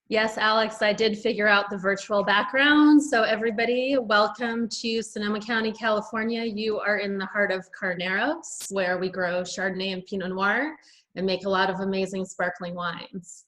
Yes, Alex, I did figure out the virtual background. So everybody, welcome to Sonoma County, California. You are in the heart of Carneros, where we grow Chardonnay and Pinot Noir and make a lot of amazing sparkling wines.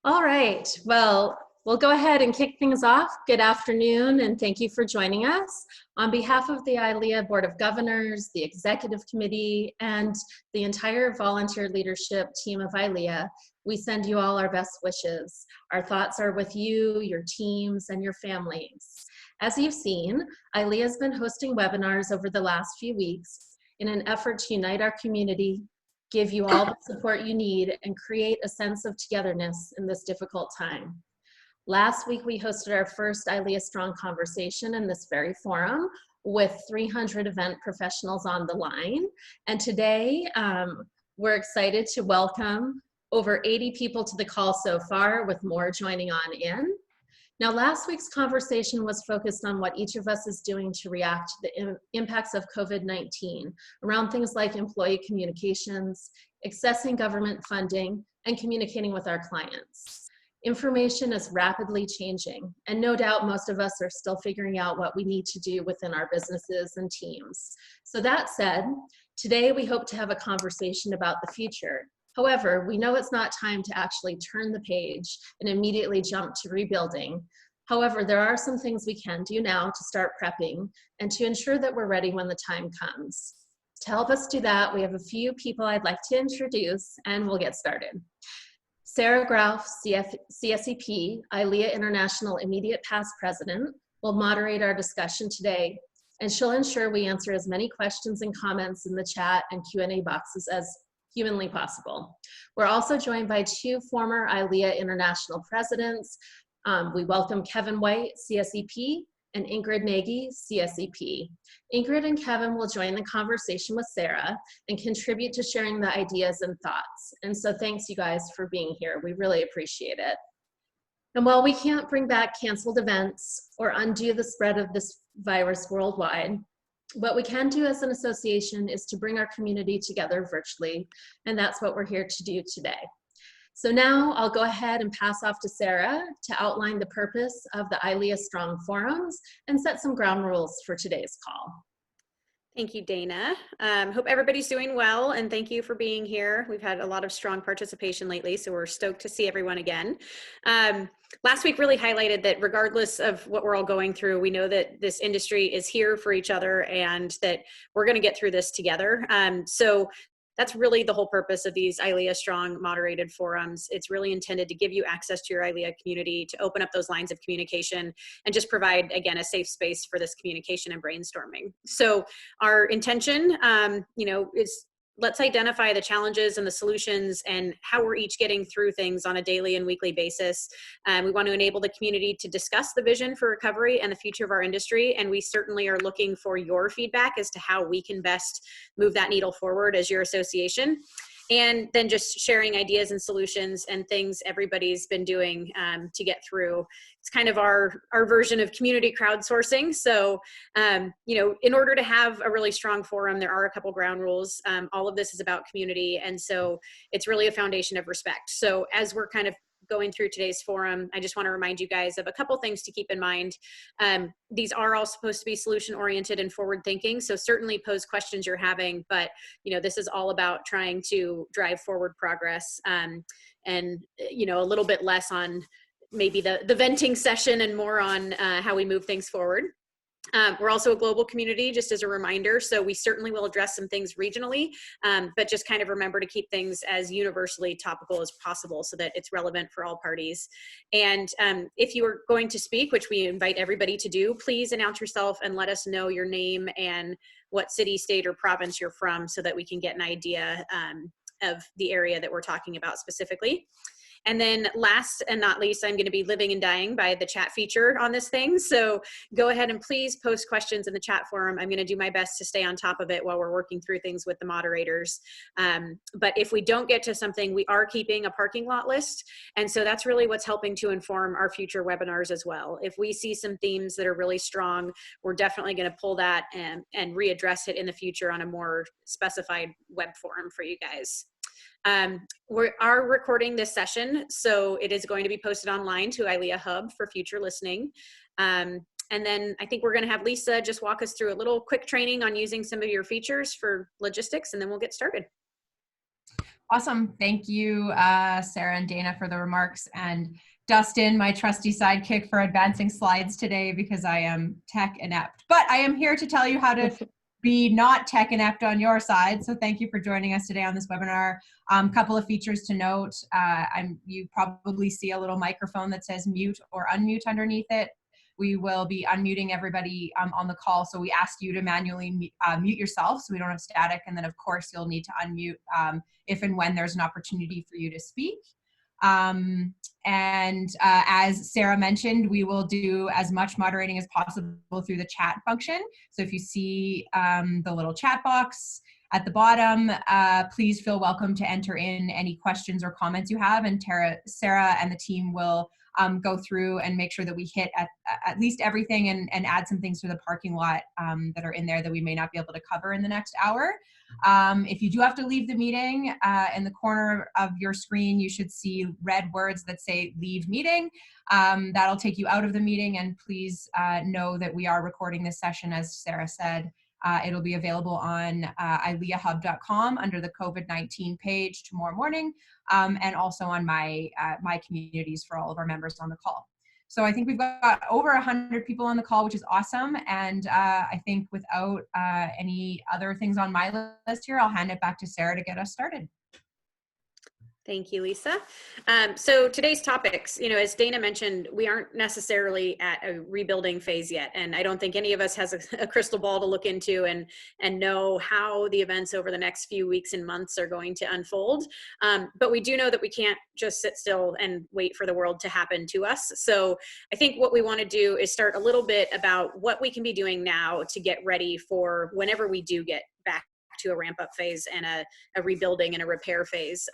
All right, well, we'll go ahead and kick things off. Good afternoon, and thank you for joining us. On behalf of the ILEA Board of Governors, the Executive Committee, and the entire volunteer leadership team of ILEA, we send you all our best wishes. Our thoughts are with you, your teams, and your families. As you've seen, ILEA has been hosting webinars over the last few weeks in an effort to unite our community, give you all the support you need, and create a sense of togetherness in this difficult time. Last week, we hosted our first ILEAStrong conversation in this very forum with 300 event professionals on the line. And today, we're excited to welcome over 80 people to the call so far, with more joining on in. Now, last week's conversation was focused on what each of us is doing to react to the impacts of COVID-19 around things like employee communications, accessing government funding, and communicating with our clients. Information is rapidly changing, and no doubt most of us are still figuring out what we need to do within our businesses and teams. So that said, today we hope to have a conversation about the future. However, we know it's not time to actually turn the page and immediately jump to rebuilding. However, there are some things we can do now to start prepping and to ensure that we're ready when the time comes. To help us do that, we have a few people I'd like to introduce, and we'll get started. Sara Grauf, CSEP, ILEA International Immediate Past President, will moderate our discussion today, and she'll ensure we answer as many questions and comments in the chat and Q&A boxes as humanly possible. We're also joined by two former ILEA International Presidents. We welcome Kevin White, CSEP, and Ingrid Nagy, CSEP. Ingrid and Kevin will join the conversation with Sara and contribute to sharing the ideas and thoughts. And so thanks you guys for being here. We really appreciate it. And while we can't bring back canceled events or undo the spread of this virus worldwide, what we can do as an association is to bring our community together virtually, and that's what we're here to do today. So now I'll go ahead and pass off to Sara to outline the purpose of the ILEAStrong forums and set some ground rules for today's call. Thank you, Dana. Hope everybody's doing well, and thank you for being here. We've had a lot of strong participation lately, so we're stoked to see everyone again. Last week really highlighted that regardless of what we're all going through, we know that this industry is here for each other and that we're going to get through this together. So that's really the whole purpose of these ILEAStrong moderated forums. It's really intended to give you access to your ILEA community, to open up those lines of communication, and just provide, again, a safe space for this communication and brainstorming. So our intention, is let's identify the challenges and the solutions and how we're each getting through things on a daily and weekly basis. We want to enable the community to discuss the vision for recovery and the future of our industry. And we certainly are looking for your feedback as to how we can best move that needle forward as your association. And then just sharing ideas and solutions and things everybody's been doing to get through. It's kind of our version of community crowdsourcing. So, in order to have a really strong forum, there are a couple ground rules. All of this is about community. And so it's really a foundation of respect. So as we're kind of going through today's forum, I just want to remind you guys of a couple things to keep in mind. These are all supposed to be solution oriented and forward thinking. So certainly pose questions you're having, but this is all about trying to drive forward progress and a little bit less on maybe the venting session and more on how we move things forward. We're also a global community, just as a reminder, so we certainly will address some things regionally, but just kind of remember to keep things as universally topical as possible so that it's relevant for all parties. And if you are going to speak, which we invite everybody to do, please announce yourself and let us know your name and what city, state, or province you're from so that we can get an idea of the area that we're talking about specifically. And then last and not least, I'm going to be living and dying by the chat feature on this thing. So go ahead and please post questions in the chat forum. I'm going to do my best to stay on top of it while we're working through things with the moderators. But if we don't get to something, we are keeping a parking lot list. And so that's really what's helping to inform our future webinars as well. If we see some themes that are really strong, we're definitely going to pull that and readdress it in the future on a more specified web forum for you guys. We are recording this session, so it is going to be posted online to ILEA Hub for future listening. And then I think we're going to have Lisa just walk us through a little quick training on using some of your features for logistics, and then we'll get started. Awesome. Thank you, Sarah and Dana, for the remarks, and Dustin, my trusty sidekick, for advancing slides today because I am tech inept. But I am here to tell you how to be not tech inept on your side. So thank you for joining us today on this webinar. Couple of features to note. You probably see a little microphone that says mute or unmute underneath it. We will be unmuting everybody on the call. So we asked you to manually mute yourself so we don't have static. And then of course you'll need to unmute if and when there's an opportunity for you to speak. As Sarah mentioned, we will do as much moderating as possible through the chat function. So if you see the little chat box at the bottom, please feel welcome to enter in any questions or comments you have, and Sarah and the team will go through and make sure that we hit at least everything and add some things to the parking lot that are in there that we may not be able to cover in the next hour. If you do have to leave the meeting, in the corner of your screen, you should see red words that say leave meeting. That'll take you out of the meeting, and please know that we are recording this session, as Sarah said. It'll be available on ILEAHub.com under the COVID-19 page tomorrow morning, and also on my communities for all of our members on the call. So I think we've got over 100 people on the call, which is awesome. And I think without any other things on my list here, I'll hand it back to Sarah to get us started. Thank you, Lisa. So today's topics, as Dana mentioned, we aren't necessarily at a rebuilding phase yet. And I don't think any of us has a crystal ball to look into and know how the events over the next few weeks and months are going to unfold. But we do know that we can't just sit still and wait for the world to happen to us. So I think what we want to do is start a little bit about what we can be doing now to get ready for whenever we do get back to a ramp up phase and a rebuilding and a repair phase.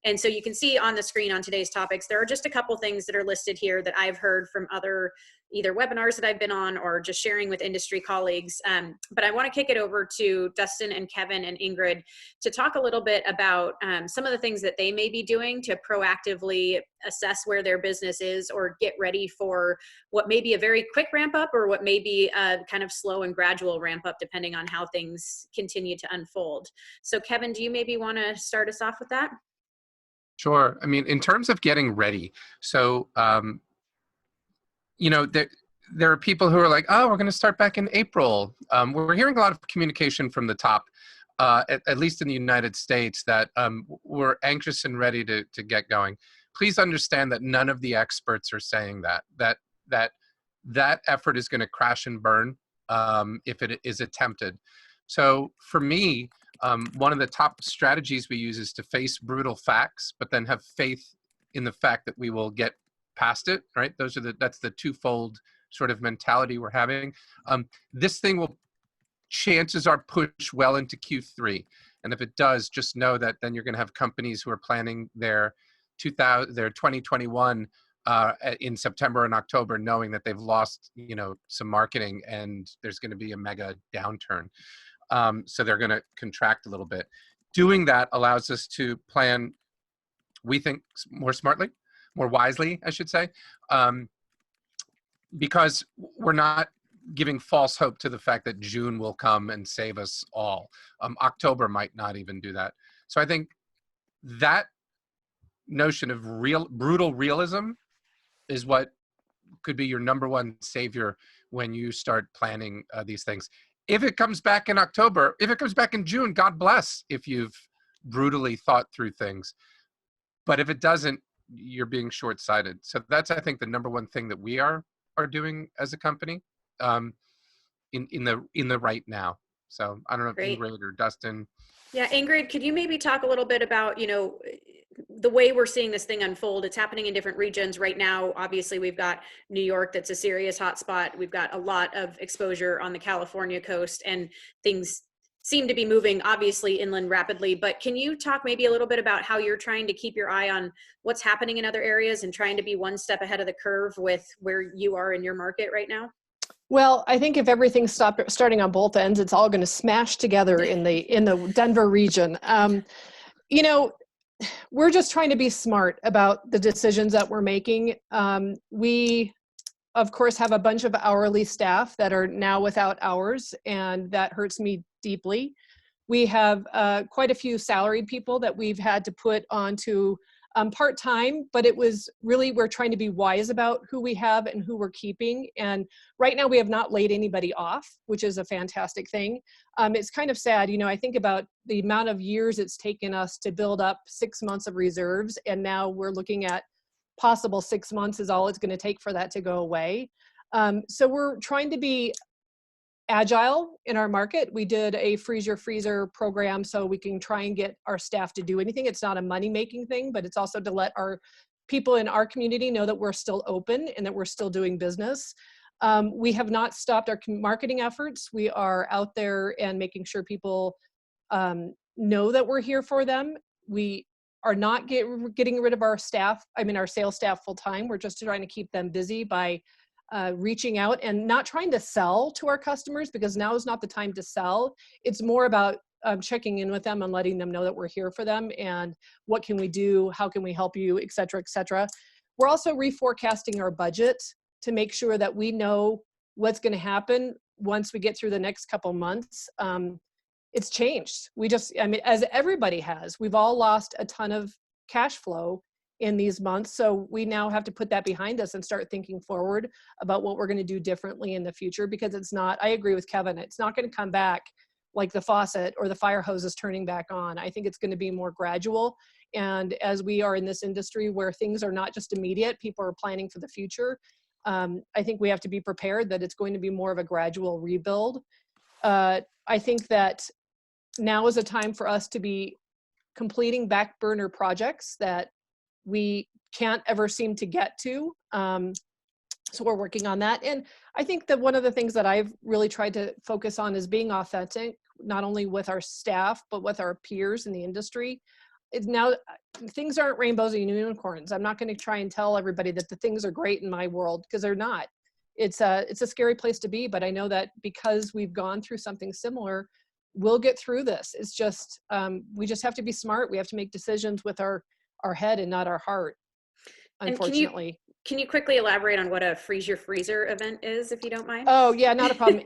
And so you can see on the screen on today's topics, there are just a couple things that are listed here that I've heard from other either webinars that I've been on or just sharing with industry colleagues. But I want to kick it over to Dustin and Kevin and Ingrid to talk a little bit about some of the things that they may be doing to proactively assess where their business is or get ready for what may be a very quick ramp up or what may be a kind of slow and gradual ramp up depending on how things continue to unfold. So Kevin, do you maybe want to start us off with that? Sure. I mean, in terms of getting ready, so, there are people who are like, oh, we're going to start back in April. We're hearing a lot of communication from the top, at least in the United States, that we're anxious and ready to get going. Please understand that none of the experts are saying that effort is going to crash and burn if it is attempted. So for me, one of the top strategies we use is to face brutal facts, but then have faith in the fact that we will get past it, right? That's the twofold sort of mentality we're having. This thing will, chances are, push well into Q3. And if it does, just know that then you're going to have companies who are planning their 2021 in September and October, knowing that they've lost, some marketing and there's going to be a mega downturn. So they're going to contract a little bit. Doing that allows us to plan, we think, more smartly, more wisely, I should say, because we're not giving false hope to the fact that June will come and save us all. October might not even do that. So I think that notion of brutal realism is what could be your number one savior when you start planning these things. If it comes back in October, if it comes back in June, God bless if you've brutally thought through things. But if it doesn't, you're being short-sighted. So that's, I think, the number one thing that we are doing as a company in the right now. So I don't know if Ingrid or Dustin. Yeah, Ingrid, could you maybe talk a little bit about, the way we're seeing this thing unfold? It's happening in different regions right now. Obviously, we've got New York, that's a serious hotspot. We've got a lot of exposure on the California coast, and things seem to be moving obviously inland rapidly. But can you talk maybe a little bit about how you're trying to keep your eye on what's happening in other areas and trying to be one step ahead of the curve with where you are in your market right now? Well, I think if everything's starting on both ends, it's all going to smash together in the Denver region. you know, we're just trying to be smart about the decisions that we're making. We, of course, have a bunch of hourly staff that are now without hours, and that hurts me deeply. We have quite a few salaried people that we've had to put onto part-time, but it was really, we're trying to be wise about who we have and who we're keeping. And right now we have not laid anybody off, which is a fantastic thing. It's kind of sad, you know, I think about the amount of years it's taken us to build up 6 months of reserves, and now we're looking at possible 6 months is all it's going to take for that to go away. So we're trying to be agile in our market. We did a freeze your freezer program so we can try and get our staff to do anything. It's not a money-making thing, but it's also to let our people in our community know that we're still open and that we're still doing business. We have not stopped our marketing efforts. We are out there and making sure people know that we're here for them. We are not getting rid of our staff, our sales staff full-time. We're just trying to keep them busy by reaching out and not trying to sell to our customers, because now is not the time to sell. It's more about checking in with them and letting them know that we're here for them and what can we do, how can we help you, et cetera, et cetera. We're also reforecasting our budget to make sure that we know what's going to happen once we get through the next couple months. It's changed. As everybody has, we've all lost a ton of cash flow in these months. So we now have to put that behind us and start thinking forward about what we're going to do differently in the future, because it's not, I agree with Kevin, it's not going to come back like the faucet or the fire hose is turning back on. I think it's going to be more gradual. And as we are in this industry where things are not just immediate, people are planning for the future. I think we have to be prepared that it's going to be more of a gradual rebuild. I think that now is a time for us to be completing back burner projects that we can't ever seem to get to. So we're working on that. And I think that one of the things that I've really tried to focus on is being authentic, not only with our staff, but with our peers in the industry. It's now, things aren't rainbows and unicorns. I'm not going to try and tell everybody that the things are great in my world, because they're not. It's a scary place to be, but I know that because we've gone through something similar, we'll get through this. It's just, we just have to be smart. We have to make decisions with our head and not our heart, unfortunately. Can you quickly elaborate on what a freeze your freezer event is, if you don't mind? Oh yeah, not a problem.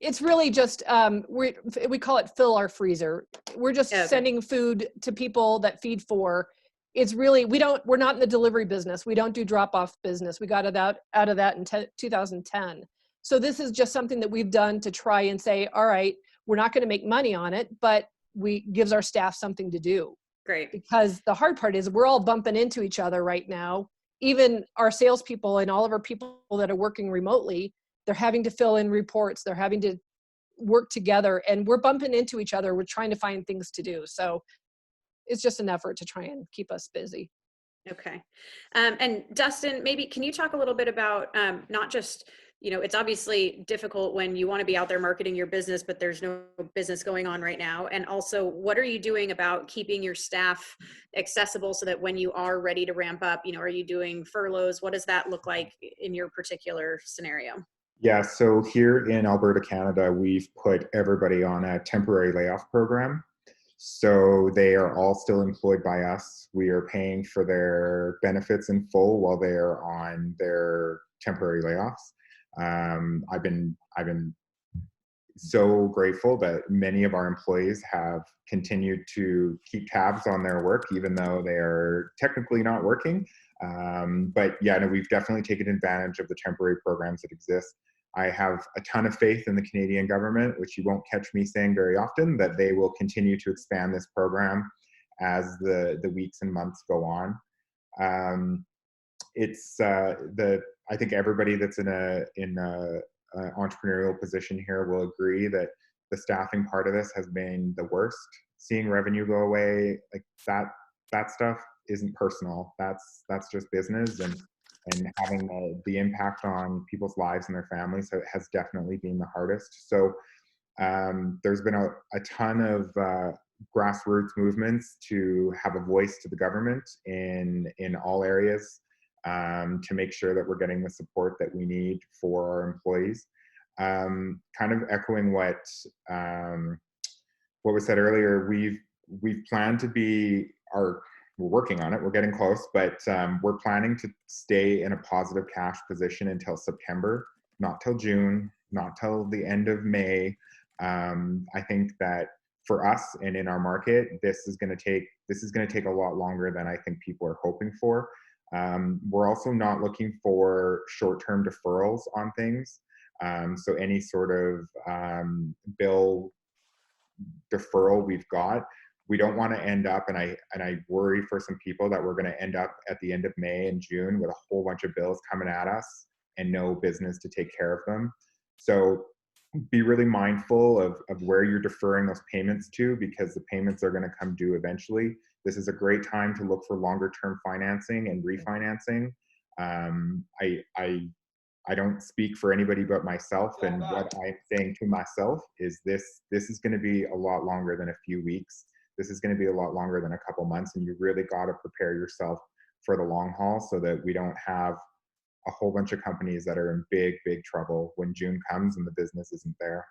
It's really just, we call it fill our freezer. We're just sending food to people that Feed For. It's really, we're not in the delivery business. We don't do drop off business. We got out of that in 2010. So this is just something that we've done to try and say, all right, we're not going to make money on it, but gives our staff something to do. Great. Because the hard part is we're all bumping into each other right now. Even our salespeople and all of our people that are working remotely, they're having to fill in reports. They're having to work together, and we're bumping into each other. We're trying to find things to do. So it's just an effort to try and keep us busy. Okay. And Dustin, maybe can you talk a little bit about not just, it's obviously difficult when you want to be out there marketing your business, but there's no business going on right now. And also, what are you doing about keeping your staff accessible so that when you are ready to ramp up, are you doing furloughs? What does that look like in your particular scenario? Yeah, so here in Alberta, Canada, we've put everybody on a temporary layoff program. So they are all still employed by us. We are paying for their benefits in full while they are on their temporary layoffs. I've been so grateful that many of our employees have continued to keep tabs on their work, even though they are technically not working. But yeah, no, we've definitely taken advantage of the temporary programs that exist. I have a ton of faith in the Canadian government, which you won't catch me saying very often, that they will continue to expand this program as the weeks and months go on. I think everybody that's in a entrepreneurial position here will agree that the staffing part of this has been the worst. Seeing revenue go away, like that stuff isn't personal. That's just business, and having the impact on people's lives and their families has definitely been the hardest. So there's been a ton of grassroots movements to have a voice to the government in all areas, to make sure that we're getting the support that we need for our employees. Kind of echoing what was said earlier, we've planned to be we're working on it. We're getting close, but we're planning to stay in a positive cash position until September, not till June, not till the end of May. I think that for us and in our market, this is going to take a lot longer than I think people are hoping for. We're also not looking for short-term deferrals on things. So any sort of bill deferral we've got, we don't want to end up, and I worry for some people that we're going to end up at the end of May and June with a whole bunch of bills coming at us and no business to take care of them. So be really mindful of where you're deferring those payments to, because the payments are going to come due eventually. This is a great time to look for longer term financing and refinancing. I don't speak for anybody but myself, and what I'm saying to myself is this is going to be a lot longer than a few weeks. This is going to be a lot longer than a couple months, and you really got to prepare yourself for the long haul so that we don't have a whole bunch of companies that are in big, big trouble when June comes and the business isn't there.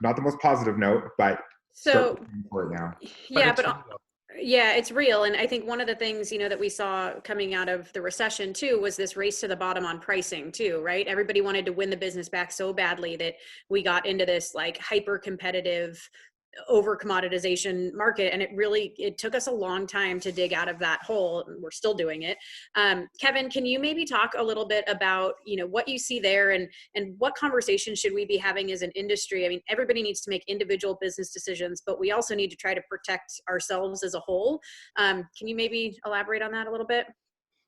Not the most positive note, but start preparing for it now. Yeah, yeah, it's real. And I think one of the things, that we saw coming out of the recession too, was this race to the bottom on pricing too, right? Everybody wanted to win the business back so badly that we got into this like hyper competitive over commoditization market. And it took us a long time to dig out of that hole. We're still doing it. Kevin, can you maybe talk a little bit about, what you see there and what conversations should we be having as an industry? I mean, everybody needs to make individual business decisions, but we also need to try to protect ourselves as a whole. Can you maybe elaborate on that a little bit?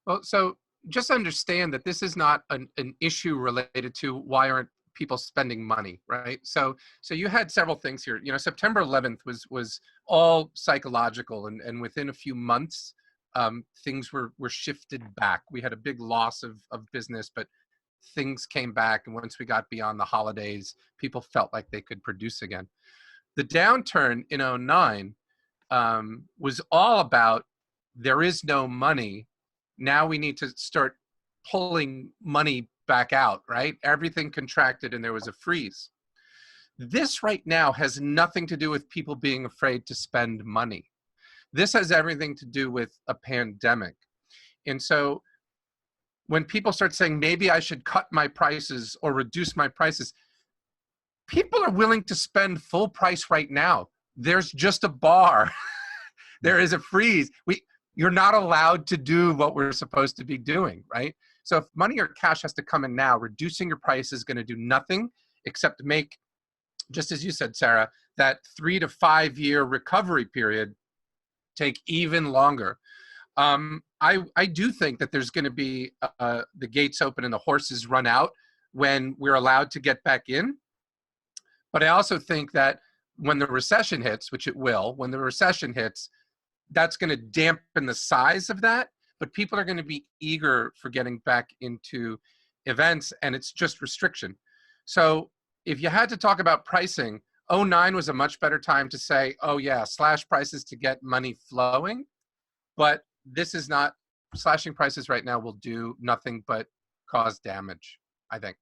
Well, so just understand that this is not an issue related to why aren't people spending money, right? So you had several things here. September 11th was all psychological, and within a few months, things were shifted back. We had a big loss of business, but things came back, and once we got beyond the holidays, people felt like they could produce again. The downturn in 2009 was all about there is no money. Now we need to start pulling money back out, right? Everything contracted and there was a freeze. This right now has nothing to do with people being afraid to spend money. This has everything to do with a pandemic. And so when people start saying, maybe I should cut my prices or reduce my prices, people are willing to spend full price right now. There's just a bar. There is a freeze. You're not allowed to do what we're supposed to be doing, right? So if money or cash has to come in now, reducing your price is going to do nothing except make, just as you said, Sara, that 3 to 5 year recovery period take even longer. I do think that there's going to be the gates open and the horses run out when we're allowed to get back in. But I also think that when the recession hits, which it will, when the recession hits, that's going to dampen the size of that. But people are going to be eager for getting back into events, and it's just restriction. So if you had to talk about pricing, 2009 was a much better time to say, oh yeah, slash prices to get money flowing. But this is not, slashing prices right now will do nothing but cause damage, I think.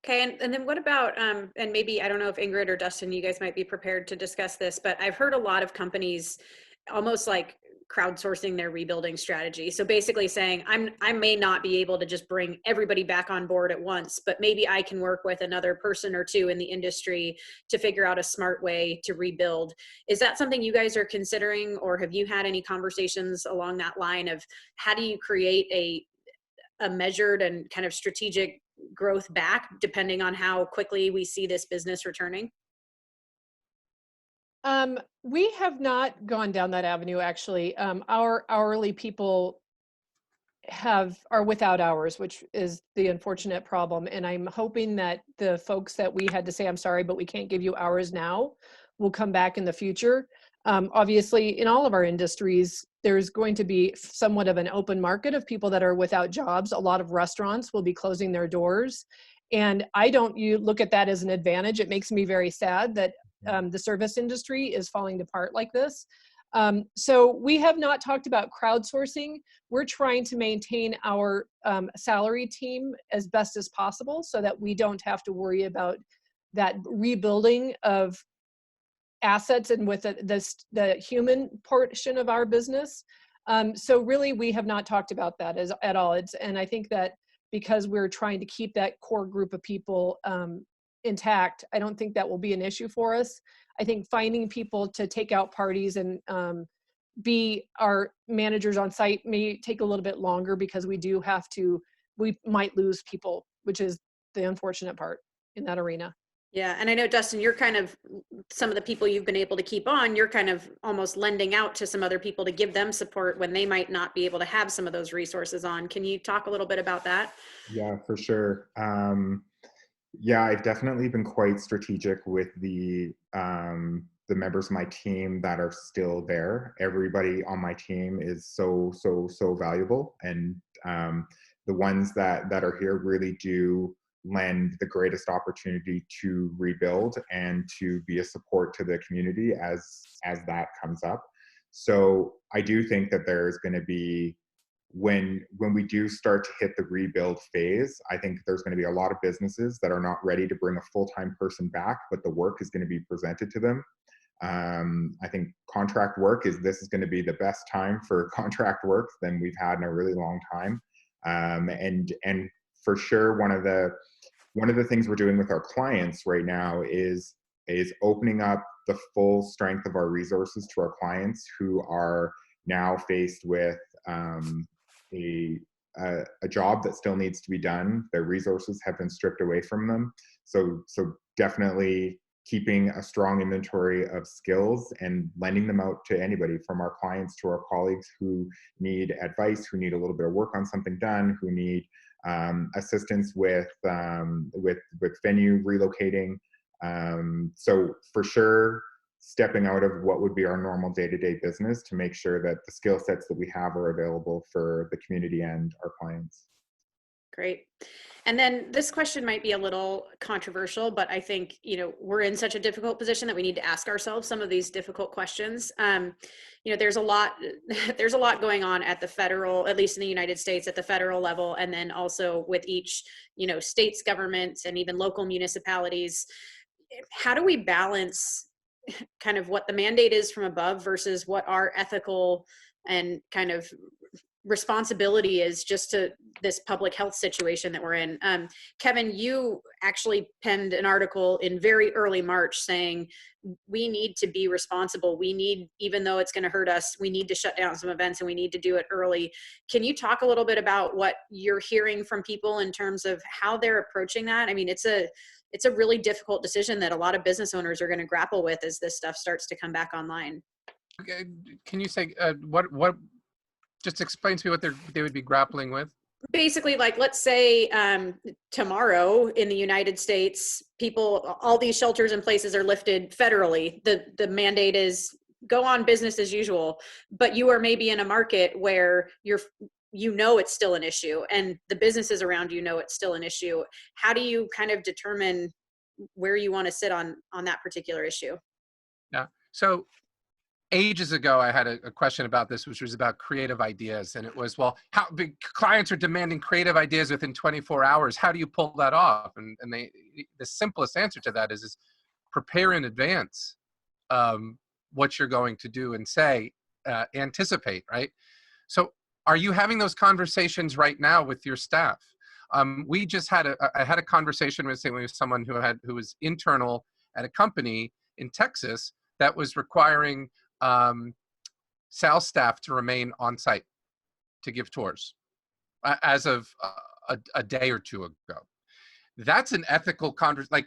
Okay, and then what about, and maybe, I don't know if Ingrid or Dustin, you guys might be prepared to discuss this, but I've heard a lot of companies almost like crowdsourcing their rebuilding strategy. So basically saying, I may not be able to just bring everybody back on board at once, but maybe I can work with another person or two in the industry to figure out a smart way to rebuild. Is that something you guys are considering, or have you had any conversations along that line of how do you create a measured and kind of strategic growth back depending on how quickly we see this business returning? We have not gone down that avenue, actually. Our hourly people are without hours, which is the unfortunate problem. And I'm hoping that the folks that we had to say, I'm sorry, but we can't give you hours now, will come back in the future. Obviously, in all of our industries, there's going to be somewhat of an open market of people that are without jobs. A lot of restaurants will be closing their doors. And you look at that as an advantage. It makes me very sad that the service industry is falling apart like this. So we have not talked about crowdsourcing. We're trying to maintain our salary team as best as possible so that we don't have to worry about that rebuilding of assets and with the human portion of our business. So really, we have not talked about that at all. And I think that because we're trying to keep that core group of people intact, I don't think that will be an issue for us. I think finding people to take out parties and be our managers on site may take a little bit longer because we might lose people, which is the unfortunate part in that arena. Yeah, and I know, Dustin, you're kind of, some of the people you've been able to keep on, you're kind of almost lending out to some other people to give them support when they might not be able to have some of those resources on. Can you talk a little bit about that? Yeah, for sure. Yeah, I've definitely been quite strategic with the members of my team that are still there. Everybody on my team is so valuable, and the ones that are here really do lend the greatest opportunity to rebuild and to be a support to the community as that comes up. So I do think that there's going to be, when we do start to hit the rebuild phase, I think there's going to be a lot of businesses that are not ready to bring a full-time person back, but the work is going to be presented to them. I think contract work this is going to be the best time for contract work than we've had in a really long time. And for sure, one of the things we're doing with our clients right now is opening up the full strength of our resources to our clients who are now faced with a job that still needs to be done. Their resources have been stripped away from them. So definitely keeping a strong inventory of skills and lending them out to anybody, from our clients to our colleagues who need advice, who need a little bit of work on something done, who need assistance with venue relocating. So for sure, stepping out of what would be our normal day-to-day business to make sure that the skill sets that we have are available for the community and our clients. Great. And then this question might be a little controversial, but I think, we're in such a difficult position that we need to ask ourselves some of these difficult questions. There's a lot going on at the federal, at least in the United States, at the federal level, and then also with each, state's governments and even local municipalities. How do we balance kind of what the mandate is from above versus what our ethical and kind of responsibility is just to this public health situation that we're in? Kevin, you actually penned an article in very early March saying we need to be responsible. We need, even though it's going to hurt us, we need to shut down some events and we need to do it early. Can you talk a little bit about what you're hearing from people in terms of how they're approaching that? I mean, it's a really difficult decision that a lot of business owners are going to grapple with as this stuff starts to come back online. Can you say what? Just explain to me what they would be grappling with. Basically, like, let's say tomorrow in the United States, all these shelters and places are lifted federally. The mandate is go on business as usual, but you are maybe in a market where it's still an issue, and the businesses around it's still an issue. How do you kind of determine where you want to sit on that particular issue? Yeah. So ages ago, I had a question about this, which was about creative ideas. And it was, well, how big clients are demanding creative ideas within 24 hours. How do you pull that off? And the simplest answer to that is prepare in advance what you're going to do and say, anticipate, right? So are you having those conversations right now with your staff? We just had I had a conversation with someone who was internal at a company in Texas that was requiring sales staff to remain on site to give tours as of a day or two ago. That's an ethical conversation.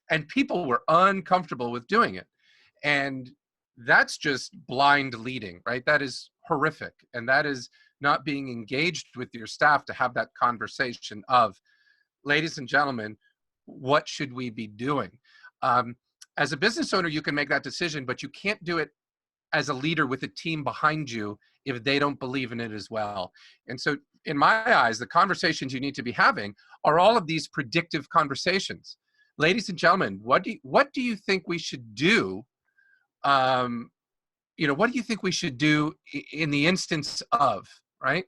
And people were uncomfortable with doing it. And that's just blind leading, right? That is horrific. And that is not being engaged with your staff to have that conversation of, ladies and gentlemen, what should we be doing? As a business owner, you can make that decision, but you can't do it as a leader with a team behind you if they don't believe in it as well. And so in my eyes, the conversations you need to be having are all of these predictive conversations. Ladies and gentlemen, what do you think we should do? What do you think we should do in the instance of, right?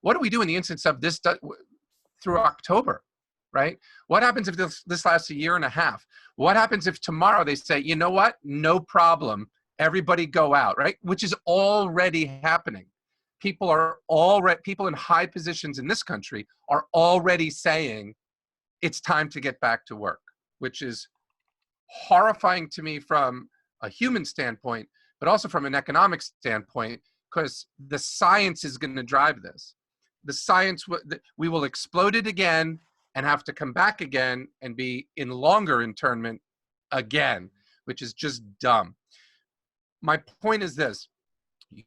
What do we do in the instance of this through October, right? What happens if this lasts a year and a half? What happens if tomorrow they say, you know what, no problem, everybody go out, right? Which is already happening. People in high positions in this country are already saying it's time to get back to work, which is horrifying to me from a human standpoint, but also from an economic standpoint, because the science is going to drive this. The science, we will explode it again and have to come back again and be in longer internment again, which is just dumb. My point is this: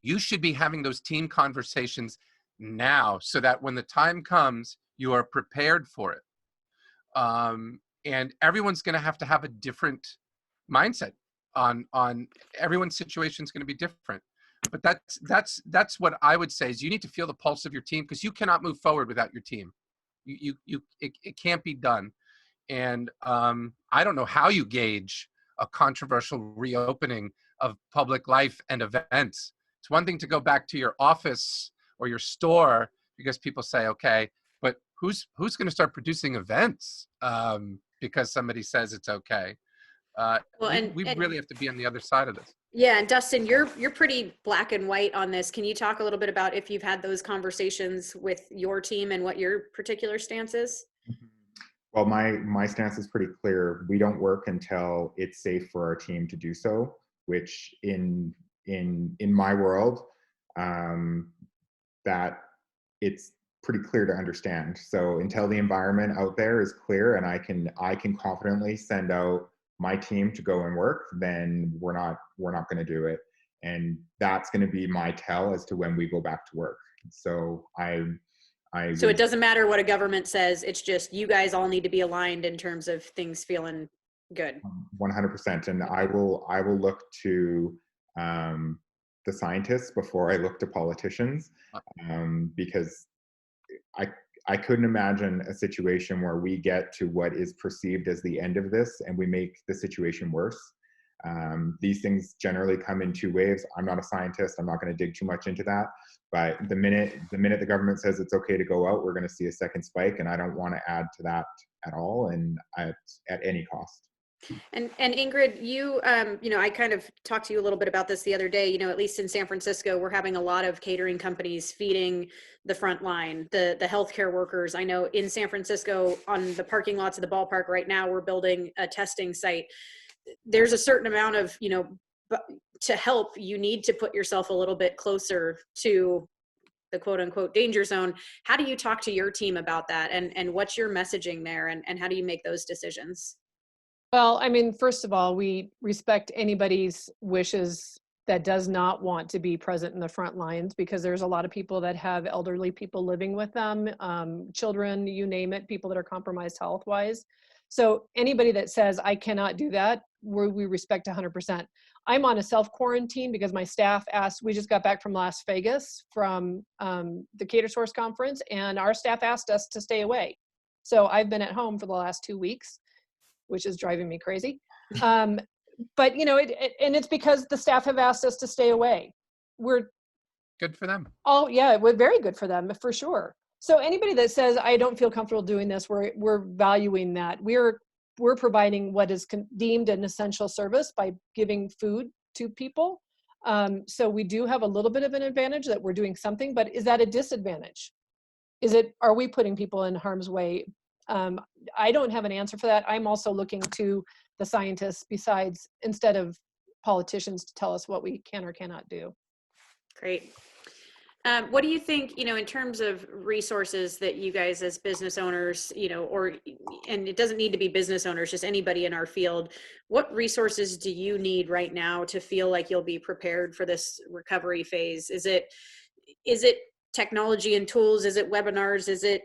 you should be having those team conversations now so that when the time comes, you are prepared for it. And everyone's going to have a different mindset on everyone's situation is going to be different. But that's what I would say is you need to feel the pulse of your team, because you cannot move forward without your team. It can't be done. And I don't know how you gauge a controversial reopening of public life and events. It's one thing to go back to your office or your store because people say, okay, but who's going to start producing events because somebody says it's okay? We really have to be on the other side of this. Yeah, and Dustin, you're pretty black and white on this. Can you talk a little bit about if you've had those conversations with your team and what your particular stance is? Well, my stance is pretty clear. We don't work until it's safe for our team to do so, which in my world, that it's pretty clear to understand. So until the environment out there is clear and I can confidently send out my team to go and work, then we're not going to do it. And that's going to be my tell as to when we go back to work. So so it doesn't matter what a government says. It's just you guys all need to be aligned in terms of things feeling good. 100%. And I will look to the scientists before I look to politicians, because I couldn't imagine a situation where we get to what is perceived as the end of this and we make the situation worse. These things generally come in two waves. I'm not a scientist. I'm not going to dig too much into that. But the minute the government says it's okay to go out, we're going to see a second spike, and I don't want to add to that at all, and at any cost. And Ingrid, you I kind of talked to you a little bit about this the other day. At least in San Francisco, we're having a lot of catering companies feeding the front line, the healthcare workers. I know in San Francisco, on the parking lots of the ballpark right now, we're building a testing site. There's a certain amount of, to help, you need to put yourself a little bit closer to the quote unquote danger zone. How do you talk to your team about that? And what's your messaging there? And how do you make those decisions? Well, I mean, first of all, we respect anybody's wishes that does not want to be present in the front lines, because there's a lot of people that have elderly people living with them, children, you name it, people that are compromised health-wise. So anybody that says, I cannot do that, we respect 100%. I'm on a self-quarantine because my staff asked, we just got back from Las Vegas from the CaterSource conference, and our staff asked us to stay away. So I've been at home for the last 2 weeks, which is driving me crazy. But and it's because the staff have asked us to stay away. We're good for them. Oh yeah, we're very good for them, for sure. So anybody that says, I don't feel comfortable doing this, we're valuing that. We're providing what is deemed an essential service by giving food to people. So we do have a little bit of an advantage that we're doing something, but is that a disadvantage? Are we putting people in harm's way? I don't have an answer for that. I'm also looking to the scientists instead of politicians to tell us what we can or cannot do. Great. What do you think, in terms of resources that you guys as business owners, and it doesn't need to be business owners, just anybody in our field, what resources do you need right now to feel like you'll be prepared for this recovery phase? Is it technology and tools? Is it webinars? Is it,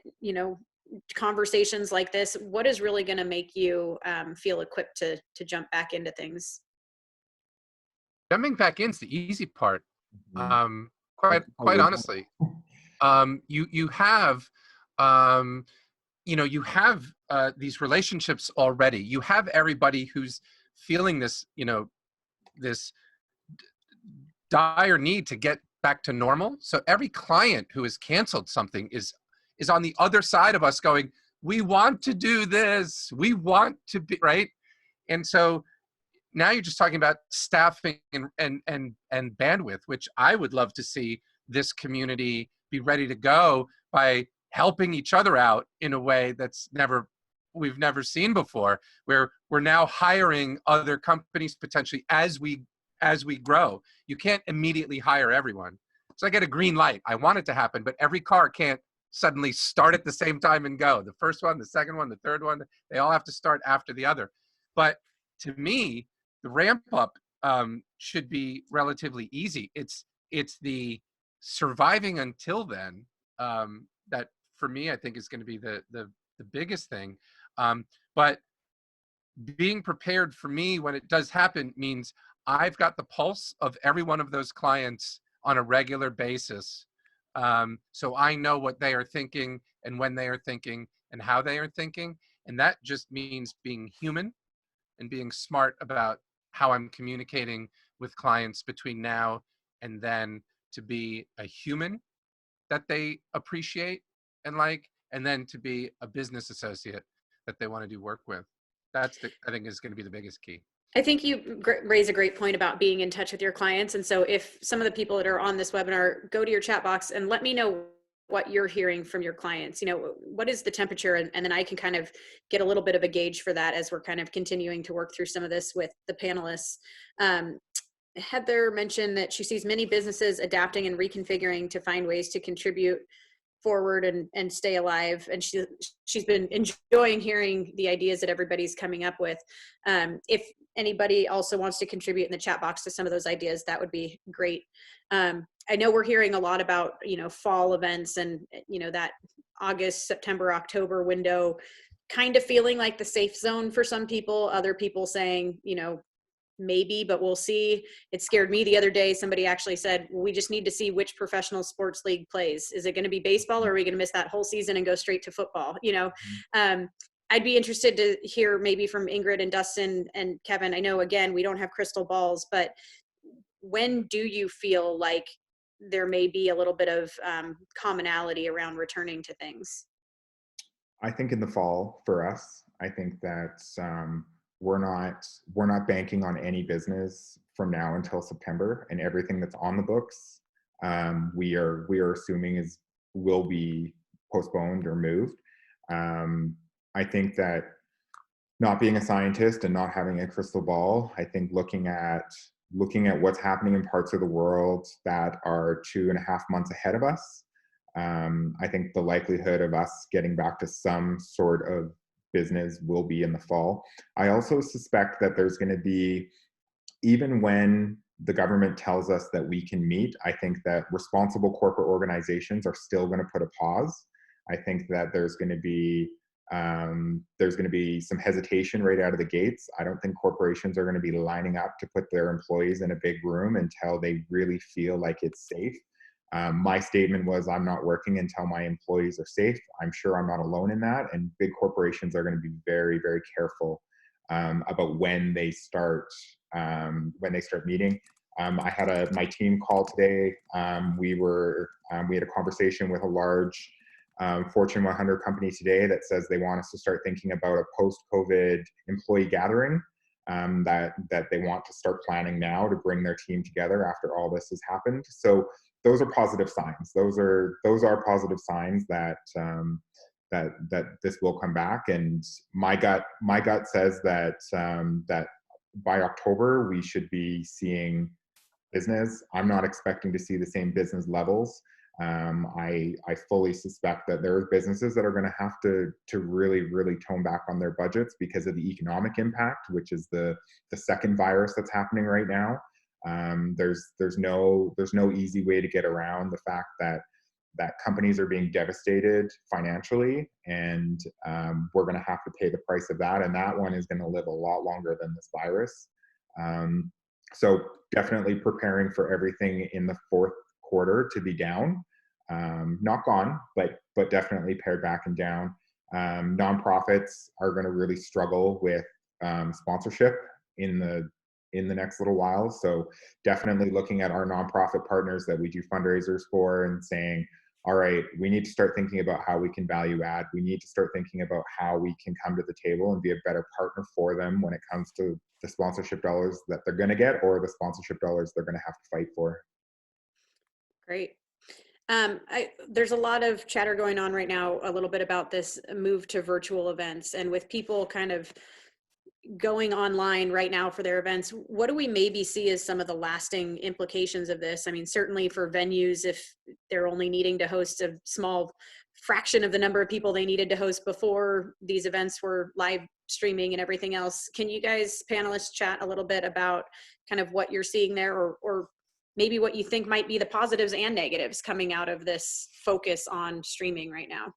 conversations like this? What is really going to make you feel equipped to jump back into things? Jumping back into the easy part. Quite honestly, you have these relationships already. You have everybody who's feeling this, this dire need to get back to normal. So every client who has canceled something is on the other side of us going, we want to do this. We want to be, right? And so now you're just talking about staffing and bandwidth, which I would love to see this community be ready to go by helping each other out in a way we've never seen before, where we're now hiring other companies potentially as we grow. You can't immediately hire everyone. So I get a green light. I want it to happen, but every car can't suddenly start at the same time and go. The first one, the second one, the third one, they all have to start after the other. But to me, the ramp up should be relatively easy. It's the surviving until then that for me I think is going to be the biggest thing. But being prepared for me when it does happen means I've got the pulse of every one of those clients on a regular basis. So I know what they are thinking and when they are thinking and how they are thinking. And that just means being human and being smart about how I'm communicating with clients between now and then, to be a human that they appreciate and like, and then to be a business associate that they want to do work with. I think is going to be the biggest key. I think you raise a great point about being in touch with your clients. And so if some of the people that are on this webinar, go to your chat box and let me know what you're hearing from your clients. You know, what is the temperature? And then I can kind of get a little bit of a gauge for that as we're kind of continuing to work through some of this with the panelists. Heather mentioned that she sees many businesses adapting and reconfiguring to find ways to contribute forward and stay alive. And she's been enjoying hearing the ideas that everybody's coming up with. If anybody also wants to contribute in the chat box to some of those ideas, that would be great. I know we're hearing a lot about, fall events and, that August, September, October window kind of feeling like the safe zone for some people, other people saying, maybe, but we'll see. It scared me the other day. Somebody actually said, well, we just need to see which professional sports league plays. Is it going to be baseball, or are we going to miss that whole season and go straight to football? I'd be interested to hear maybe from Ingrid and Dustin and Kevin. I know, again, we don't have crystal balls, but when do you feel like there may be a little bit of commonality around returning to things? I think in the fall for us. I think that we're not banking on any business from now until September, and everything that's on the books we are assuming will be postponed or moved. I think that, not being a scientist and not having a crystal ball, I think looking at what's happening in parts of the world that are 2.5 months ahead of us, I think the likelihood of us getting back to some sort of business will be in the fall. I also suspect that there's going to be, even when the government tells us that we can meet, I think that responsible corporate organizations are still going to put a pause. I think that there's going to be some hesitation right out of the gates. I don't think corporations are going to be lining up to put their employees in a big room until they really feel like it's safe. My statement was, I'm not working until my employees are safe. I'm sure I'm not alone in that. And big corporations are going to be very, very careful about when they start meeting. I had my team call today. We had a conversation with a large Fortune 100 company today that says they want us to start thinking about a post-COVID employee gathering, that they want to start planning now to bring their team together after all this has happened. So those are positive signs. Those are positive signs that that this will come back. And my gut says that that by October we should be seeing business. I'm not expecting to see the same business levels. I fully suspect that there are businesses that are going to have to really, really tone back on their budgets because of the economic impact, which is the second virus that's happening right now. There's no easy way to get around the fact that companies are being devastated financially, and we're going to have to pay the price of that. And that one is going to live a lot longer than this virus. So definitely preparing for everything in the fourth quarter to be down, not gone, but definitely pared back and down. Nonprofits are going to really struggle with sponsorship in the next little while. So definitely looking at our nonprofit partners that we do fundraisers for and saying, all right, we need to start thinking about how we can value add. We need to start thinking about how we can come to the table and be a better partner for them when it comes to the sponsorship dollars that they're going to get or the sponsorship dollars they're going to have to fight for. Great. There's a lot of chatter going on right now, a little bit about this move to virtual events, and with people kind of going online right now for their events, what do we maybe see as some of the lasting implications of this? I mean, certainly for venues, if they're only needing to host a small fraction of the number of people they needed to host before these events were live streaming and everything else. Can you guys, panelists, chat a little bit about kind of what you're seeing there, or maybe what you think might be the positives and negatives coming out of this focus on streaming right now?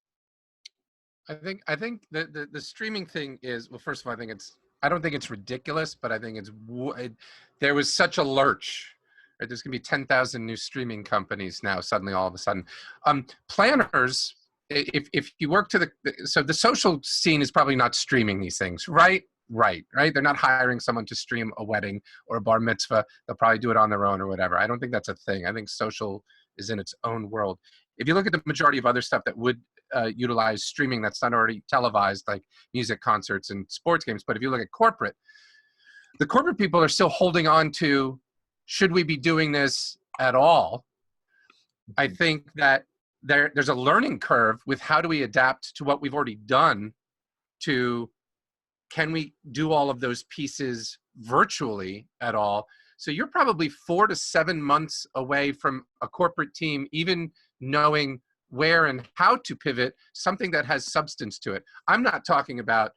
I think the streaming thing is, well, first of all, I don't think it's ridiculous, but I think there was such a lurch. Right? There's going to be 10,000 new streaming companies now suddenly all of a sudden. Planners, if you work so the social scene is probably not streaming these things, right? Right. They're not hiring someone to stream a wedding or a bar mitzvah. They'll probably do it on their own or whatever. I don't think that's a thing. I think social is in its own world. If you look at the majority of other stuff that would utilize streaming that's not already televised, like music concerts and sports games, but if you look at corporate, the corporate people are still holding on to, should we be doing this at all? I think that there's a learning curve with how do we adapt to what we've already done to, can we do all of those pieces virtually at all? So you're probably 4 to 7 months away from a corporate team even knowing where and how to pivot something that has substance to it. I'm not talking about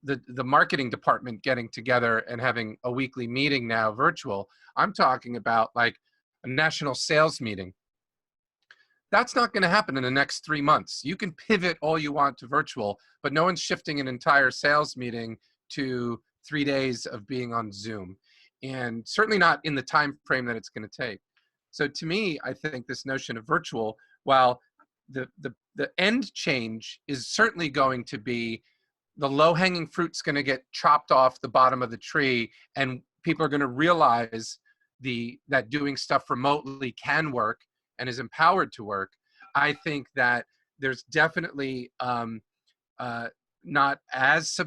the marketing department getting together and having a weekly meeting now virtual. I'm talking about like a national sales meeting. That's not going to happen in the next 3 months. You can pivot all you want to virtual, but no one's shifting an entire sales meeting to 3 days of being on Zoom, and certainly not in the time frame that it's going to take. So to me, I think this notion of virtual, while the end change is certainly going to be the low-hanging fruit's going to get chopped off the bottom of the tree, and people are going to realize that doing stuff remotely can work and is empowered to work. I think that there's definitely not as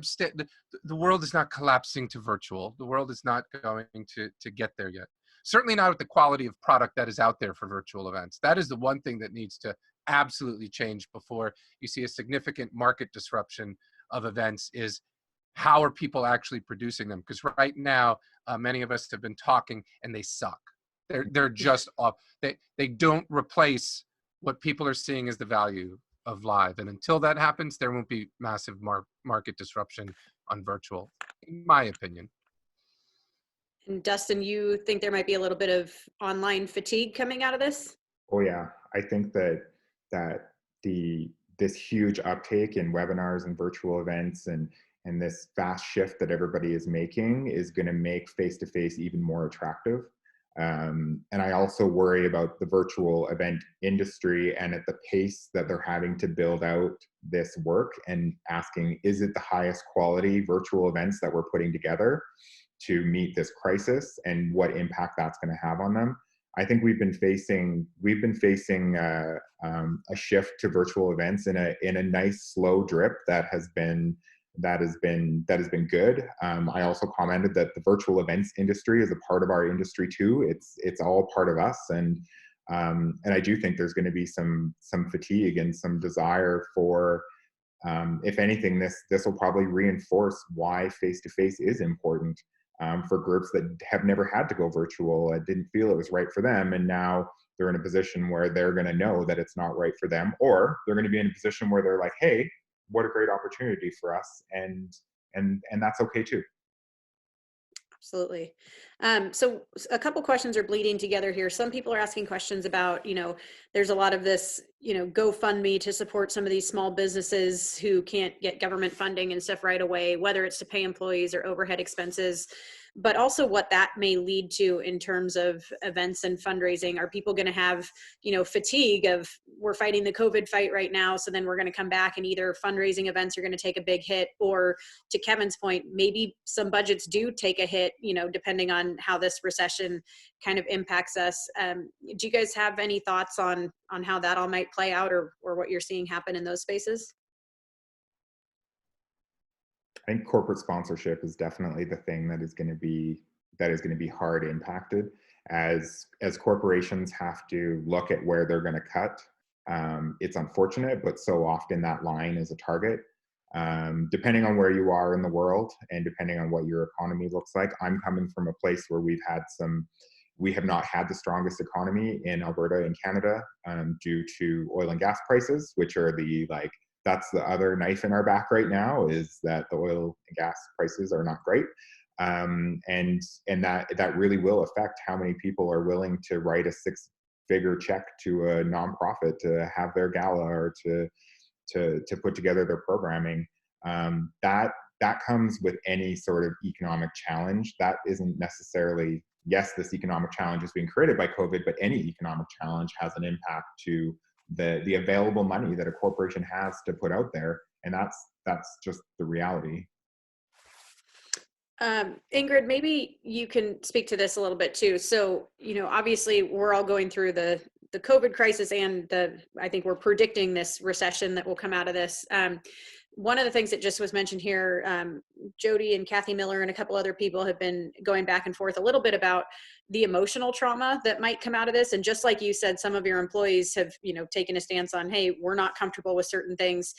the world is not collapsing to virtual. The world is not going to get there yet. Certainly not with the quality of product that is out there for virtual events. That is the one thing that needs to absolutely change before you see a significant market disruption of events, is how are people actually producing them? Because right now, many of us have been talking and they suck. They're just off. They don't replace what people are seeing as the value of live. And until that happens, there won't be massive market disruption on virtual, in my opinion. And Dustin, you think there might be a little bit of online fatigue coming out of this? Oh yeah, I think that this huge uptake in webinars and virtual events and this fast shift that everybody is making is going to make face-to-face even more attractive. And I also worry about the virtual event industry and at the pace that they're having to build out this work, and asking, is it the highest quality virtual events that we're putting together to meet this crisis, and what impact that's going to have on them? I think we've been facing a shift to virtual events in a nice slow drip that has been good. I also commented that the virtual events industry is a part of our industry too. It's all part of us, and I do think there's going to be some fatigue and some desire for, if anything, this will probably reinforce why face-to-face is important. For groups that have never had to go virtual, didn't feel it was right for them, and now they're in a position where they're going to know that it's not right for them, or they're going to be in a position where they're like, hey, what a great opportunity for us, and that's okay too. Absolutely. So a couple questions are bleeding together here. Some people are asking questions about, there's a lot of this, GoFundMe to support some of these small businesses who can't get government funding and stuff right away, whether it's to pay employees or overhead expenses. but also what that may lead to in terms of events and fundraising. Are people going to have, fatigue of, we're fighting the COVID fight right now, so then we're going to come back and either fundraising events are going to take a big hit, or to Kevin's point, maybe some budgets do take a hit, depending on how this recession kind of impacts us. Do you guys have any thoughts on how that all might play out, or what you're seeing happen in those spaces? I think corporate sponsorship is definitely the thing that is going to be hard impacted as corporations have to look at where they're going to cut. It's unfortunate, but so often that line is a target. Depending on where you are in the world and depending on what your economy looks like. I'm coming from a place where we have not had the strongest economy in Alberta and Canada due to oil and gas prices, which are that's the other knife in our back right now, is that the oil and gas prices are not great. And that really will affect how many people are willing to write a six-figure check to a nonprofit to have their gala or to put together their programming. That comes with any sort of economic challenge. That isn't necessarily, yes, this economic challenge is being created by COVID, but any economic challenge has an impact to the available money that a corporation has to put out there. And that's just the reality. Ingrid, maybe you can speak to this a little bit too. So, obviously we're all going through the COVID crisis, and I think we're predicting this recession that will come out of this. One of the things that just was mentioned here, Jody and Kathy Miller and a couple other people have been going back and forth a little bit about the emotional trauma that might come out of this. And just like you said, some of your employees have, taken a stance on, hey, we're not comfortable with certain things.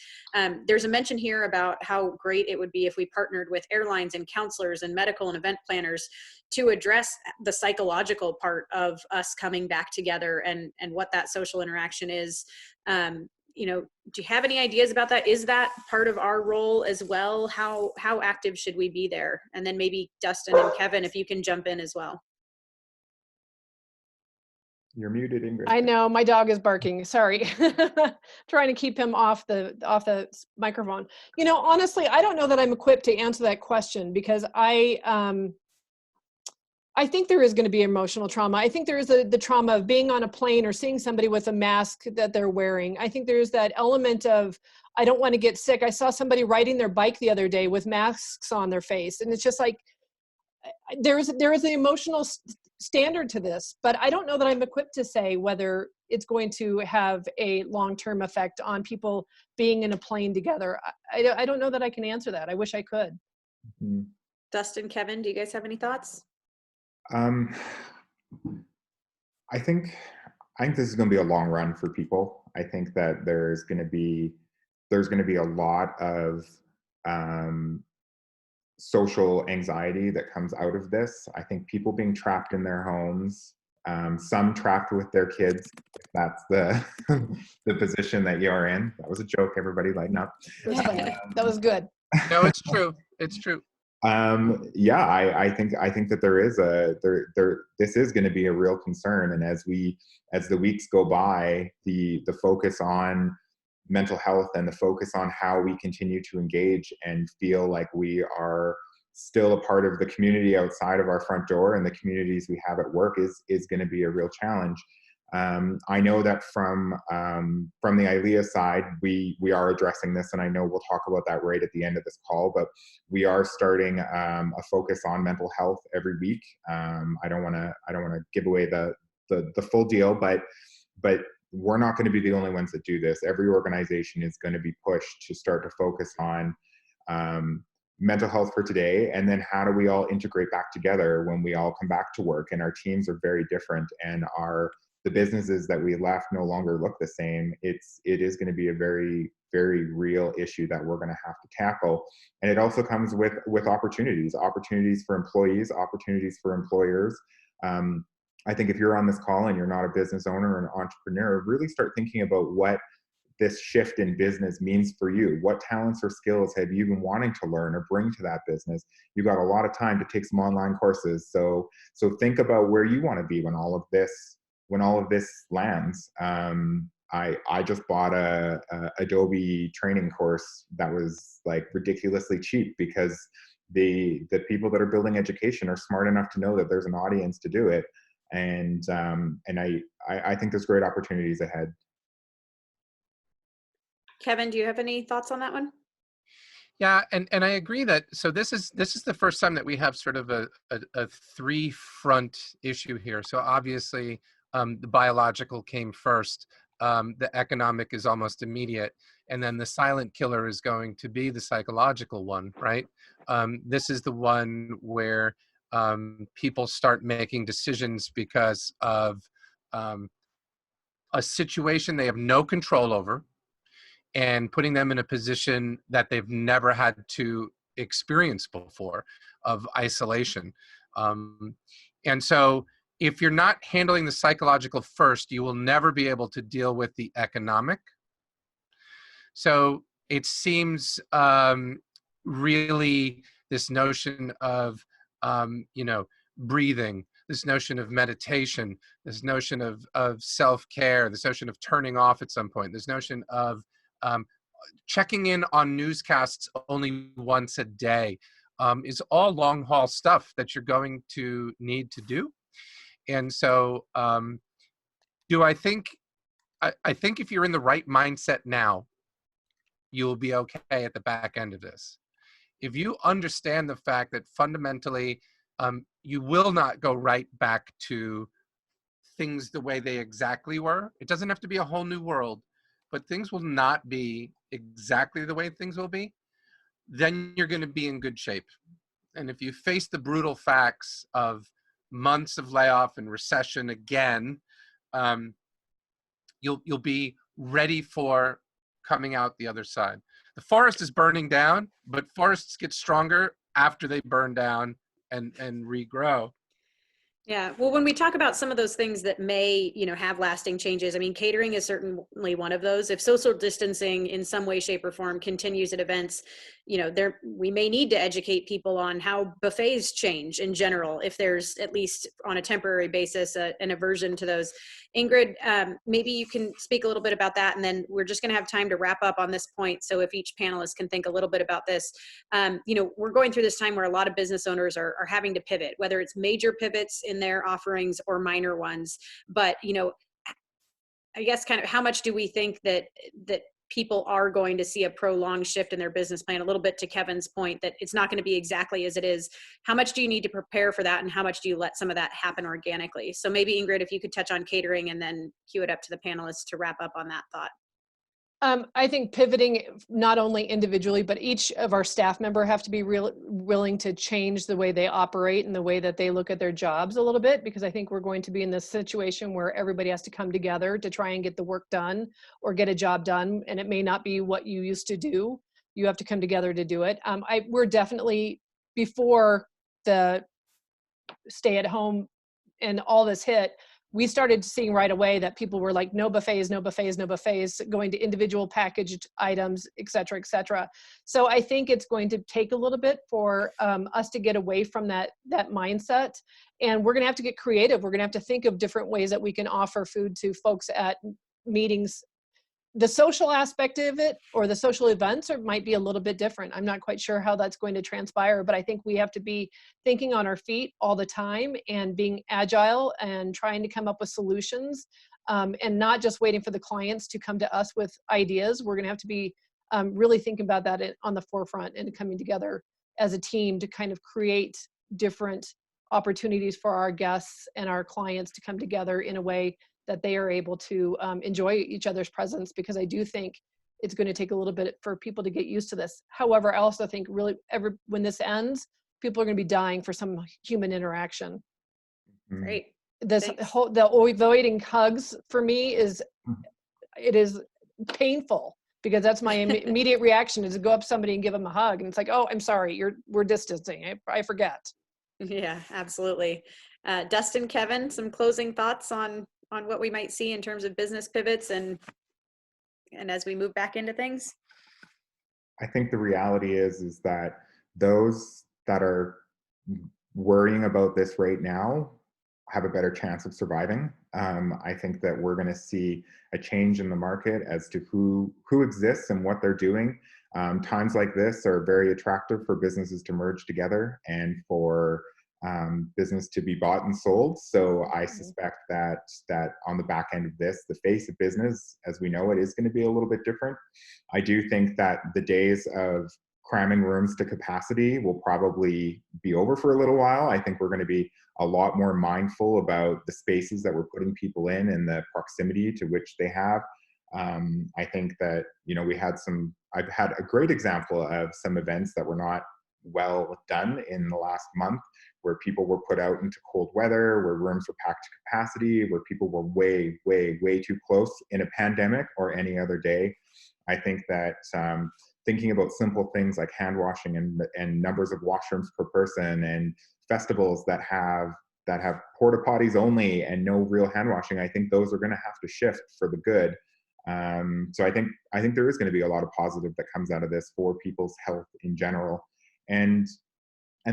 There's a mention here about how great it would be if we partnered with airlines and counselors and medical and event planners to address the psychological part of us coming back together and what that social interaction is. Do you have any ideas about that? Is that part of our role as well? How active should we be there? And then maybe Dustin and Kevin, if you can jump in as well. You're muted, Ingrid. I know, my dog is barking. Sorry. Trying to keep him off the microphone. Honestly, I don't know that I'm equipped to answer that question, because I think there is going to be emotional trauma. I think there is the trauma of being on a plane or seeing somebody with a mask that they're wearing. I think there's that element of, I don't want to get sick. I saw somebody riding their bike the other day with masks on their face. And it's just like, there is an emotional standard to this, but I don't know that I'm equipped to say whether it's going to have a long-term effect on people being in a plane together. I don't know that I can answer that. I wish I could. Mm-hmm. Dustin, Kevin, do you guys have any thoughts? I think this is going to be a long run for people. I think that there's going to be a lot of social anxiety that comes out of this. I think people being trapped in their homes, some trapped with their kids, if that's the the position that you're in. That was a joke, everybody, lighten up. That was good. No, it's true. It's true. Yeah, I think that this is going to be a real concern. And as the weeks go by, the focus on mental health and the focus on how we continue to engage and feel like we are still a part of the community outside of our front door and the communities we have at work is going to be a real challenge. I know that from the ILEA side, we are addressing this, and I know we'll talk about that right at the end of this call, but we are starting a focus on mental health every week. I don't want to give away the full deal, but we're not going to be the only ones that do this. Every organization is going to be pushed to start to focus on mental health for today, and then how do we all integrate back together when we all come back to work, and our teams are very different, and the businesses that we left no longer look the same. It is going to be a very, very real issue that we're going to have to tackle. And it also comes with opportunities for employees, opportunities for employers. I think if you're on this call and you're not a business owner or an entrepreneur, really start thinking about what this shift in business means for you. What talents or skills have you been wanting to learn or bring to that business? You've got a lot of time to take some online courses. So think about where you want to be when all of this lands. I just bought a Adobe training course that was like ridiculously cheap because the people that are building education are smart enough to know that there's an audience to do it. And I think there's great opportunities ahead. Kevin, do you have any thoughts on that one? Yeah, and I agree that, so this is the first time that we have sort of a three-front issue here. So obviously the biological came first, the economic is almost immediate, and then the silent killer is going to be the psychological one, right? This is the one where people start making decisions because of a situation they have no control over, and putting them in a position that they've never had to experience before, of isolation. And so if you're not handling the psychological first, you will never be able to deal with the economic. So it seems really this notion of, breathing, this notion of meditation, this notion of self-care, this notion of turning off at some point, this notion of checking in on newscasts only once a day, is all long haul stuff that you're going to need to do. And so I think if you're in the right mindset now, you'll be okay at the back end of this. If you understand the fact that fundamentally you will not go right back to things the way they exactly were, it doesn't have to be a whole new world, but things will not be exactly the way things will be, then you're going to be in good shape. And if you face the brutal facts of months of layoff and recession again, you'll be ready for coming out the other side. The forest is burning down, but forests get stronger after they burn down and regrow. Yeah, well, when we talk about some of those things that may, have lasting changes, I mean, catering is certainly one of those. If social distancing in some way, shape, or form continues at events, we may need to educate people on how buffets change in general, if there's at least on a temporary basis an aversion to those. Ingrid, maybe you can speak a little bit about that, and then we're just going to have time to wrap up on this point. So if each panelist can think a little bit about this, we're going through this time where a lot of business owners are having to pivot, whether it's major pivots in their offerings or minor ones. But, I guess kind of how much do we think that people are going to see a prolonged shift in their business plan? A little bit to Kevin's point that it's not going to be exactly as it is. How much do you need to prepare for that, and how much do you let some of that happen organically? So maybe Ingrid, if you could touch on catering and then cue it up to the panelists to wrap up on that thought. I think pivoting not only individually, but each of our staff member have to be willing to change the way they operate and the way that they look at their jobs a little bit, because I think we're going to be in this situation where everybody has to come together to try and get the work done or get a job done. And it may not be what you used to do. You have to come together to do it. We're definitely, before the stay at home and all this hit, we started seeing right away that people were like, no buffets, no buffets, no buffets, going to individual packaged items, et cetera, et cetera. So I think it's going to take a little bit for us to get away from that mindset. And we're going to have to get creative. We're going to have to think of different ways that we can offer food to folks at meetings. The social aspect of it, or the social events, might be a little bit different. I'm not quite sure how that's going to transpire, but I think we have to be thinking on our feet all the time and being agile and trying to come up with solutions, and not just waiting for the clients to come to us with ideas. We're going to have to be really thinking about that on the forefront and coming together as a team to kind of create different opportunities for our guests and our clients to come together in a way that they are able to enjoy each other's presence, because I do think it's going to take a little bit for people to get used to this. However, I also think really when this ends, people are going to be dying for some human interaction. Great. The avoiding hugs for me is painful, because that's my immediate reaction, is to go up to somebody and give them a hug. And it's like, oh, I'm sorry, we're distancing. I forget. Yeah, absolutely. Dustin, Kevin, some closing thoughts on what we might see in terms of business pivots and as we move back into things? I think the reality is that those that are worrying about this right now have a better chance of surviving. I think that we're going to see a change in the market as to who exists and what they're doing. Times like this are very attractive for businesses to merge together and for business to be bought and sold. So I suspect that on the back end of this, the face of business, as we know it, is going to be a little bit different. I do think that the days of cramming rooms to capacity will probably be over for a little while. I think we're going to be a lot more mindful about the spaces that we're putting people in and the proximity to which they have. I think that, you know, I've had a great example of some events that were not well done in the last month, where people were put out into cold weather, where rooms were packed to capacity, where people were way, way, way too close in a pandemic or any other day. I think that thinking about simple things like hand washing and numbers of washrooms per person, and festivals that have porta potties only and no real hand washing, I think those are going to have to shift for the good. So I think there is going to be a lot of positive that comes out of this for people's health in general. And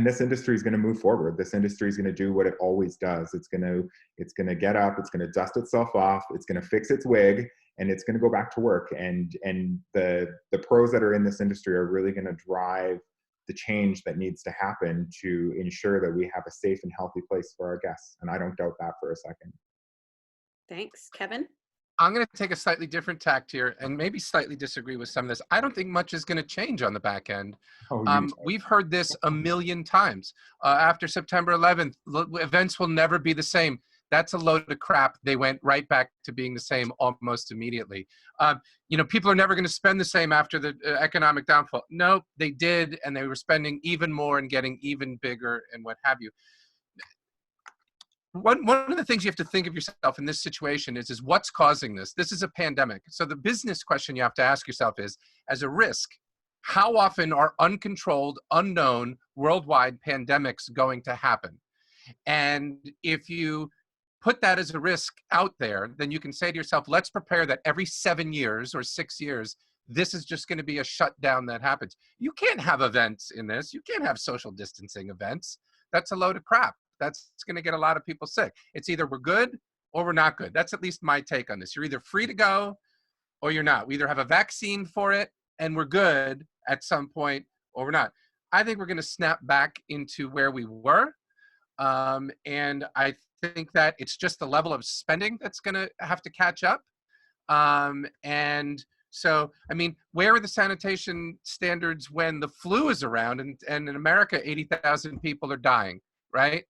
this industry is going to move forward. This industry is going to do what it always does. It's going to get up, it's going to dust itself off, it's going to fix its wig, and it's going to go back to work. And the pros that are in this industry are really going to drive the change that needs to happen to ensure that we have a safe and healthy place for our guests. And I don't doubt that for a second. Thanks. Kevin? I'm going to take a slightly different tact here and maybe slightly disagree with some of this. I don't think much is going to change on the back end. We've heard this a million times. After September 11th, events will never be the same. That's a load of crap. They went right back to being the same almost immediately. You know, people are never going to spend the same after the economic downfall. No, they did, and they were spending even more and getting even bigger and what have you. One of the things you have to think of yourself in this situation is what's causing this? This is a pandemic. So the business question you have to ask yourself is, as a risk, how often are uncontrolled, unknown, worldwide pandemics going to happen? And if you put that as a risk out there, then you can say to yourself, let's prepare that every 7 years or 6 years, this is just going to be a shutdown that happens. You can't have events in this. You can't have social distancing events. That's a load of crap. That's going to get a lot of people sick. It's either we're good or we're not good. That's at least my take on this. You're either free to go or you're not. We either have a vaccine for it and we're good at some point, or we're not. I think we're going to snap back into where we were. And I think that it's just the level of spending that's going to have to catch up. And so, I mean, where are the sanitation standards when the flu is around and in America, 80,000 people are dying, right?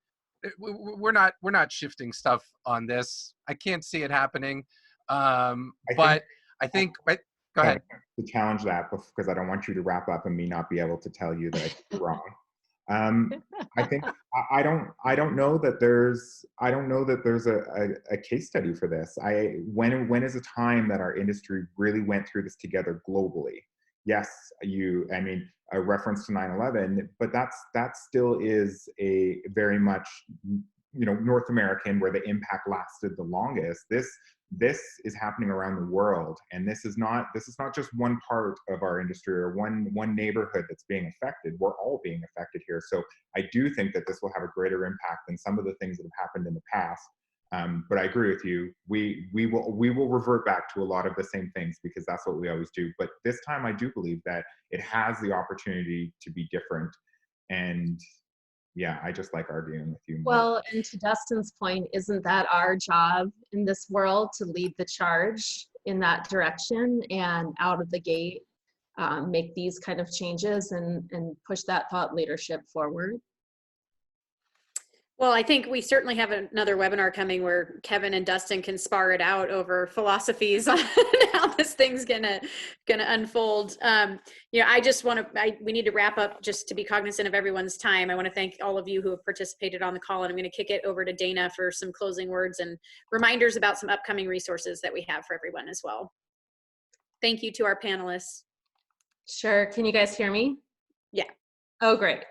We're not shifting stuff on this. I can't see it happening. But I think, right, go ahead. To challenge that, because I don't want you to wrap up and me not be able to tell you that I'm wrong. I think I don't know that there's a case study for this. When is a time that our industry really went through this together globally? Yes, a reference to 9/11, but that still is a very much, you know, North American, where the impact lasted the longest. This is happening around the world, and this is not just one part of our industry or one neighborhood that's being affected. We're all being affected here. So I do think that this will have a greater impact than some of the things that have happened in the past. But I agree with you. We will revert back to a lot of the same things, because that's what we always do. But this time, I do believe that it has the opportunity to be different. And yeah, I just like arguing with you more. Well, and to Dustin's point, isn't that our job in this world, to lead the charge in that direction and out of the gate make these kind of changes and push that thought leadership forward? Well, I think we certainly have another webinar coming where Kevin and Dustin can spar it out over philosophies on how this thing's gonna unfold. You know, I just we need to wrap up, just to be cognizant of everyone's time. I want to thank all of you who have participated on the call, and I'm going to kick it over to Dana for some closing words and reminders about some upcoming resources that we have for everyone as well. Thank you to our panelists. Sure. Can you guys hear me? Yeah. Oh, great.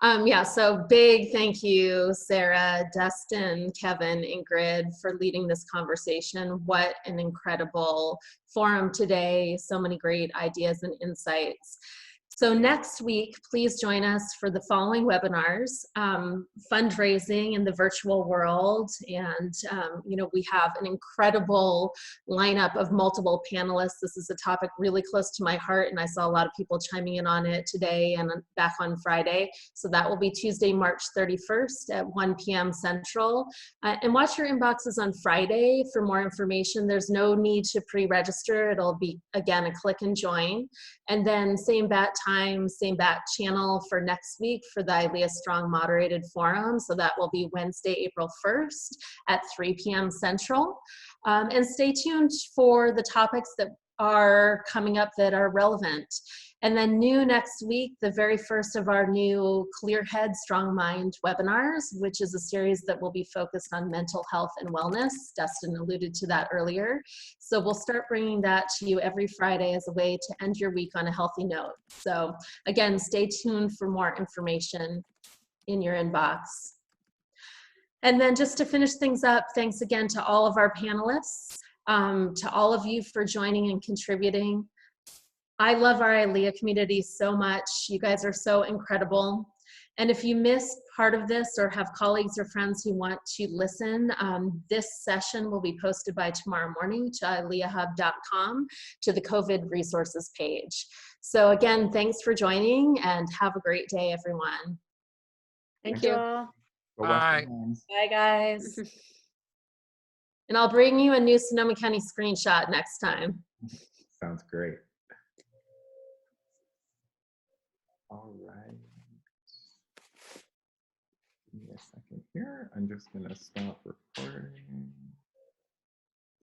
Yeah, so big thank you, Sara, Dustin, Kevin, Ingrid, for leading this conversation. What an incredible forum today. So many great ideas and insights. So next week, please join us for the following webinars, fundraising in the virtual world. And, we have an incredible lineup of multiple panelists. This is a topic really close to my heart, and I saw a lot of people chiming in on it today and back on Friday. So that will be Tuesday, March 31st at 1 p.m. Central. And watch your inboxes on Friday for more information. There's no need to pre-register. It'll be, again, a click and join. And then same bat time, same bat channel for next week for the ILEAStrong moderated forum. So that will be Wednesday, April 1st at 3 p.m. Central. And stay tuned for the topics that are coming up that are relevant. And then new next week, the very first of our new Clear Head, Strong Mind webinars, which is a series that will be focused on mental health and wellness. Dustin alluded to that earlier. So we'll start bringing that to you every Friday as a way to end your week on a healthy note. So again, stay tuned for more information in your inbox. And then just to finish things up, thanks again to all of our panelists, to all of you for joining and contributing. I love our ILEA community so much. You guys are so incredible. And if you missed part of this or have colleagues or friends who want to listen, this session will be posted by tomorrow morning to ILEAHub.com to the COVID resources page. So again, thanks for joining and have a great day, everyone. Thank you all. Bye. Bye, guys. And I'll bring you a new Sonoma County screenshot next time. Sounds great. All right. Give me a second here. I'm just going to stop recording.